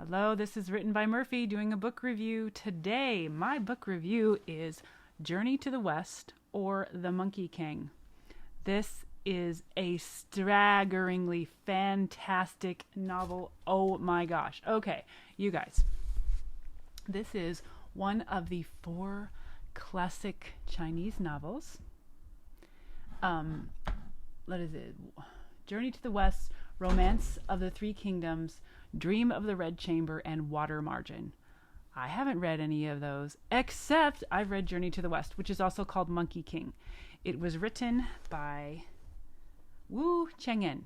Hello, this is Written by Murphy doing a book review. Today, my book review is Journey to the West or The Monkey King. This is a staggeringly fantastic novel. Oh my gosh. Okay, you guys. This is one of the 4 classic Chinese novels. What is it? Journey to the West, Romance of the Three Kingdoms, Dream of the Red Chamber, and Water Margin. I haven't read any of those, except I've read Journey to the West, which is also called Monkey King. It was written by Cheng.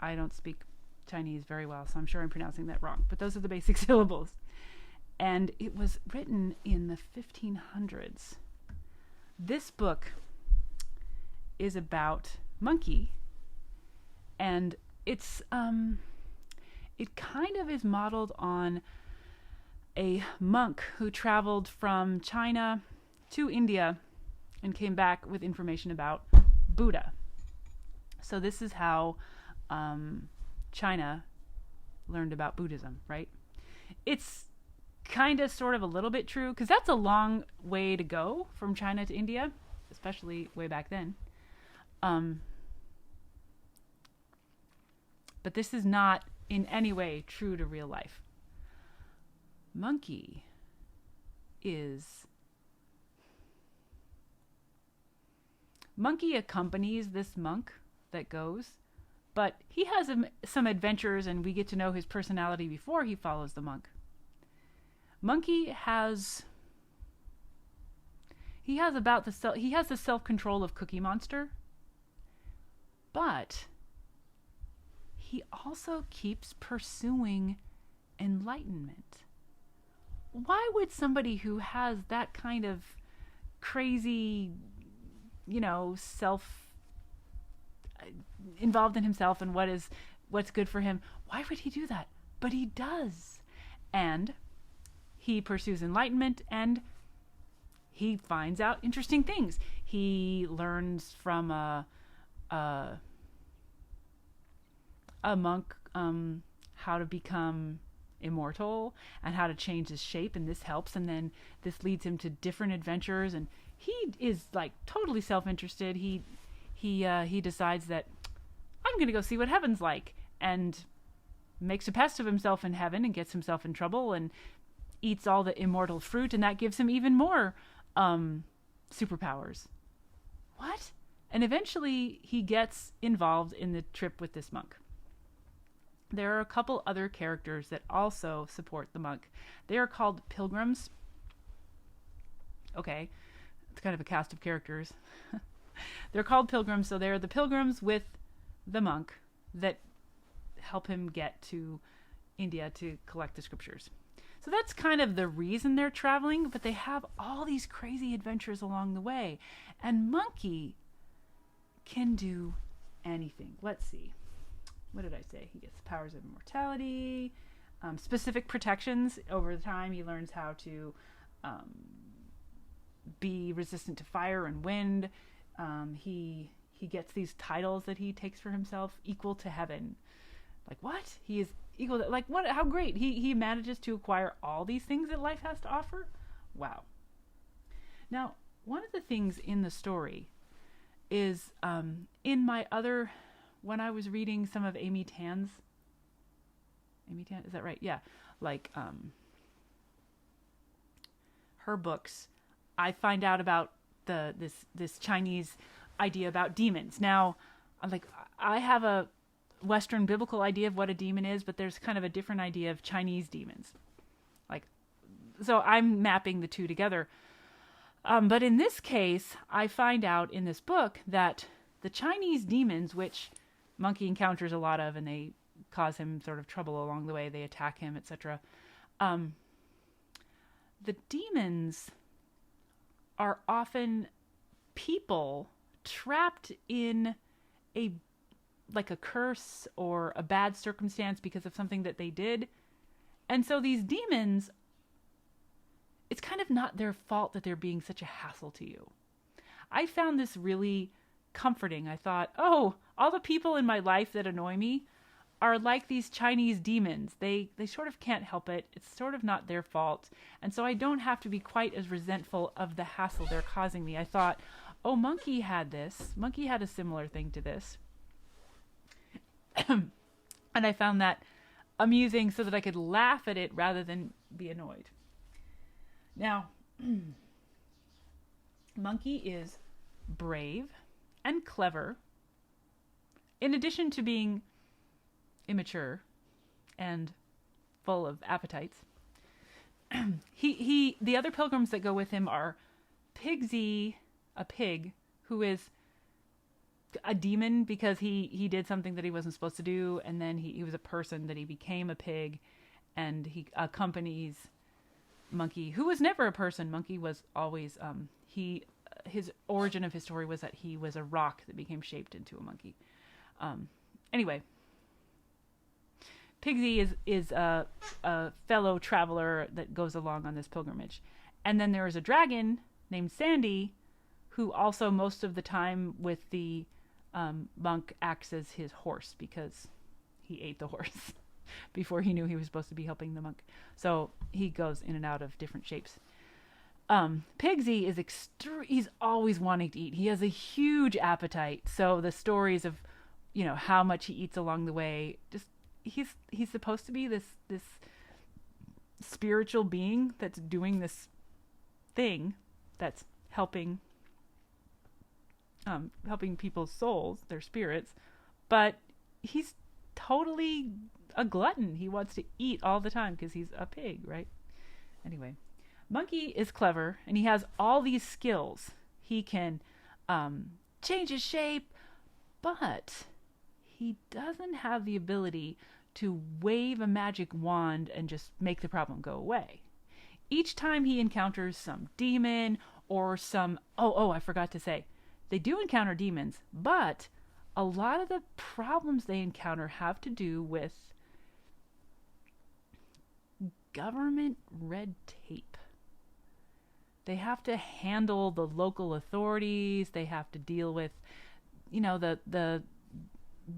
I don't speak Chinese very well, so I'm sure I'm pronouncing that wrong, but those are the basic syllables. And it was written in the 1500s. This book is about Monkey, and it kind of is modeled on a monk who traveled from China to India and came back with information about Buddha. So this is how China learned about Buddhism, right? It's kind of sort of a little bit true, because that's a long way to go from China to India, especially way back then. But this is not in any way true to real life. Monkey accompanies this monk that goes, but he has some adventures, and we get to know his personality before he follows the monk. Monkey has the self-control of Cookie Monster, but he also keeps pursuing enlightenment. Why would somebody who has that kind of crazy, self involved in himself and what's good for him, why would he do that? But he does. And he pursues enlightenment, and he finds out interesting things. He learns from a monk how to become immortal and how to change his shape, and this helps, and then this leads him to different adventures, and he is like totally self-interested. He decides that I'm going to go see what heaven's like, and makes a pest of himself in heaven and gets himself in trouble and eats all the immortal fruit, and that gives him even more superpowers. What? And eventually he gets involved in the trip with this monk. There are a couple other characters that also support the monk. They are called pilgrims. Okay, it's kind of a cast of characters. They're called pilgrims, so they're the pilgrims with the monk that help him get to India to collect the scriptures. So that's kind of the reason they're traveling, but they have all these crazy adventures along the way. And Monkey can do anything. Let's see. What did I say? He gets powers of immortality, specific protections. Over the time, he learns how to be resistant to fire and wind. He gets these titles that he takes for himself, equal to heaven. Like, what? He is equal to, like, what? How great. He manages to acquire all these things that life has to offer. Wow. Now, one of the things in the story is when I was reading some of Amy Tan, is that right? Yeah. Like, her books, I find out about this Chinese idea about demons. Now, I have a Western biblical idea of what a demon is, but there's kind of a different idea of Chinese demons. So I'm mapping the two together. But in this case, I find out in this book that the Chinese demons, which Monkey encounters a lot of, and they cause him sort of trouble along the way, they attack him, etc. The demons are often people trapped in a curse or a bad circumstance because of something that they did. And so these demons, it's kind of not their fault that they're being such a hassle to you. I found this really comforting. I thought, oh, all the people in my life that annoy me, are like these Chinese demons. They sort of can't help it. It's sort of not their fault. And so I don't have to be quite as resentful of the hassle they're causing me. I thought, oh, Monkey had this. Monkey had a similar thing to this. And I found that amusing so that I could laugh at it rather than be annoyed. Now, Monkey is brave and clever, in addition to being immature and full of appetites. The other pilgrims that go with him are Pigsy, a pig, who is a demon because he did something that he wasn't supposed to do, and then he was a person that he became a pig, and he accompanies Monkey, who was never a person. Monkey was always his origin of his story was that he was a rock that became shaped into a monkey. Anyway, Pigsy is a fellow traveler that goes along on this pilgrimage. And then there is a dragon named Sandy, who also most of the time with the monk acts as his horse because he ate the horse before he knew he was supposed to be helping the monk. So he goes in and out of different shapes. Pigsy is he's always wanting to eat. He has a huge appetite. So the stories of, how much he eats along the way, just he's supposed to be this spiritual being that's doing this thing that's helping people's souls, their spirits, but he's totally a glutton. He wants to eat all the time because he's a pig, right? Anyway, Monkey is clever and he has all these skills. He can change his shape, but he doesn't have the ability to wave a magic wand and just make the problem go away. Each time he encounters some demon or some... Oh, I forgot to say. They do encounter demons, but a lot of the problems they encounter have to do with government red tape. They have to handle the local authorities. They have to deal with, the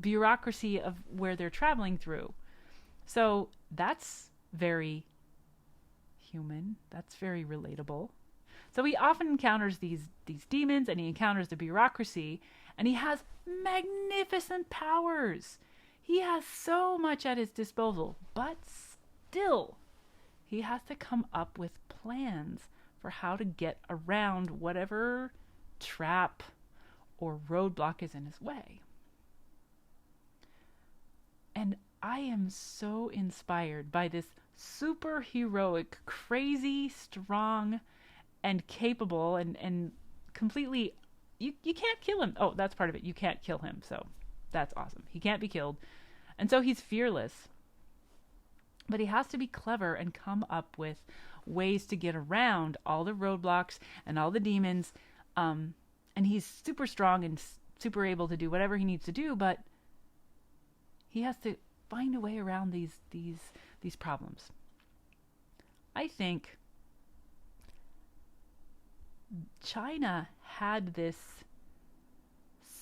bureaucracy of where they're traveling through. So that's very human. That's very relatable. So he often encounters these demons, and he encounters the bureaucracy, and he has magnificent powers. He has so much at his disposal, but still, he has to come up with plans for how to get around whatever trap or roadblock is in his way. And I am so inspired by this super heroic, crazy, strong, and capable and completely... You can't kill him. Oh, that's part of it. You can't kill him, so that's awesome. He can't be killed. And so he's fearless. But he has to be clever and come up with ways to get around all the roadblocks and all the demons. And he's super strong and super able to do whatever he needs to do, but he has to find a way around these problems. I think China had this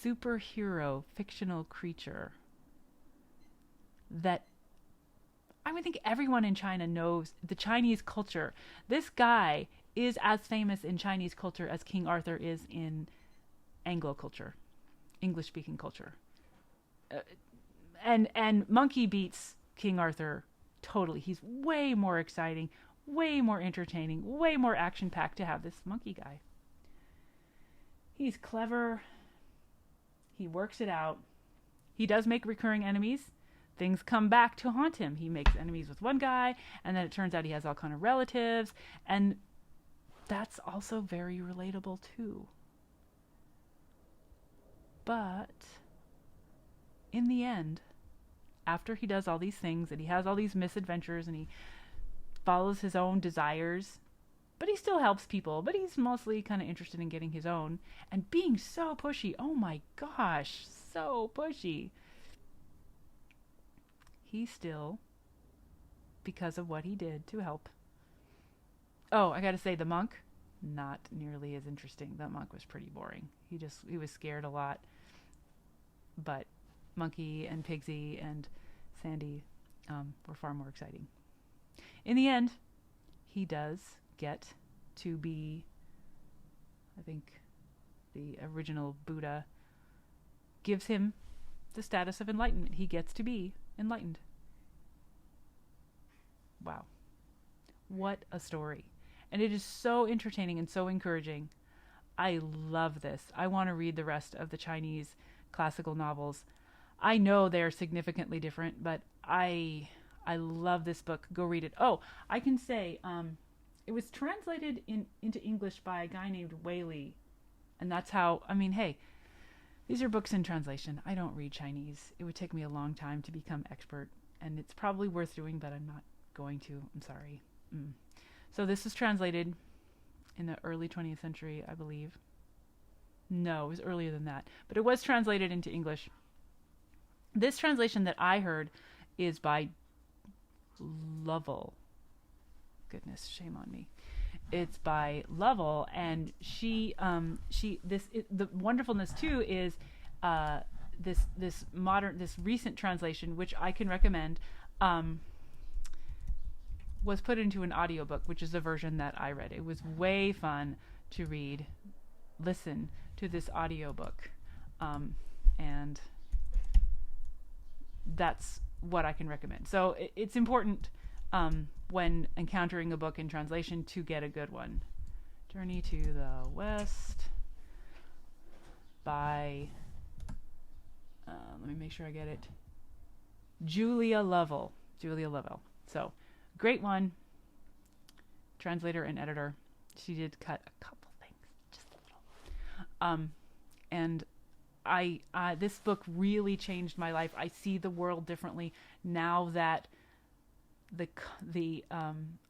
superhero fictional creature that I think everyone in China knows. The Chinese culture. This guy is as famous in Chinese culture as King Arthur is in Anglo culture, English-speaking culture. And Monkey beats King Arthur totally. He's way more exciting, way more entertaining, way more action-packed to have this monkey guy. He's clever. He works it out. He does make recurring enemies. Things come back to haunt him. He makes enemies with one guy, and then it turns out he has all kind of relatives, and that's also very relatable too. But in the end, after he does all these things and he has all these misadventures and he follows his own desires, but he still helps people, but he's mostly kind of interested in getting his own and being so pushy. Oh my gosh, so pushy. He still, because of what he did to help. Oh, I gotta say, the monk, not nearly as interesting. That monk was pretty boring. He was scared a lot. But Monkey and Pigsy and Sandy were far more exciting. In the end, he does get to be, I think the original Buddha gives him the status of enlightenment. He gets to be enlightened. Wow. What a story. And it is so entertaining and so encouraging. I love this. I want to read the rest of the Chinese classical novels. I know they're significantly different, but I love this book. Go read it. Oh, I can say it was translated into English by a guy named Whaley. And that's how, I mean, hey, these are books in translation. I don't read Chinese. It would take me a long time to become expert, and it's probably worth doing, but I'm not going to. I'm sorry. So this was translated in the early 20th century, I believe. No, it was earlier than that. But it was translated into English. This translation that I heard is by Lovell. Goodness, shame on me. It's by Lovell, and the wonderfulness too is this recent translation, which I can recommend, was put into an audiobook, which is the version that I read. It was way fun to listen to this audiobook, and that's what I can recommend. So it's important when encountering a book in translation to get a good one. Journey to the West by, let me make sure I get it, Julia Lovell. So, great one. Translator and editor. She did cut a couple things, just a little. And this book really changed my life. I see the world differently now that the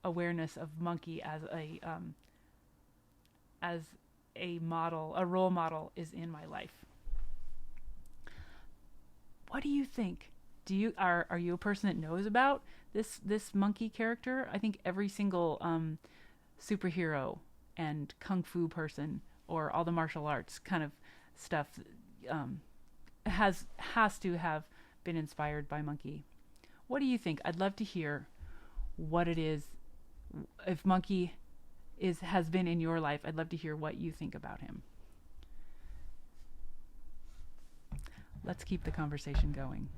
awareness of Monkey as a model, a role model, is in my life. What do you think? Are you a person that knows about this Monkey character? I think every single superhero and kung fu person or all the martial arts kind of stuff has to have been inspired by Monkey. What do you think? I'd love to hear what it is. If Monkey has been in your life, I'd love to hear what you think about him. Let's keep the conversation going.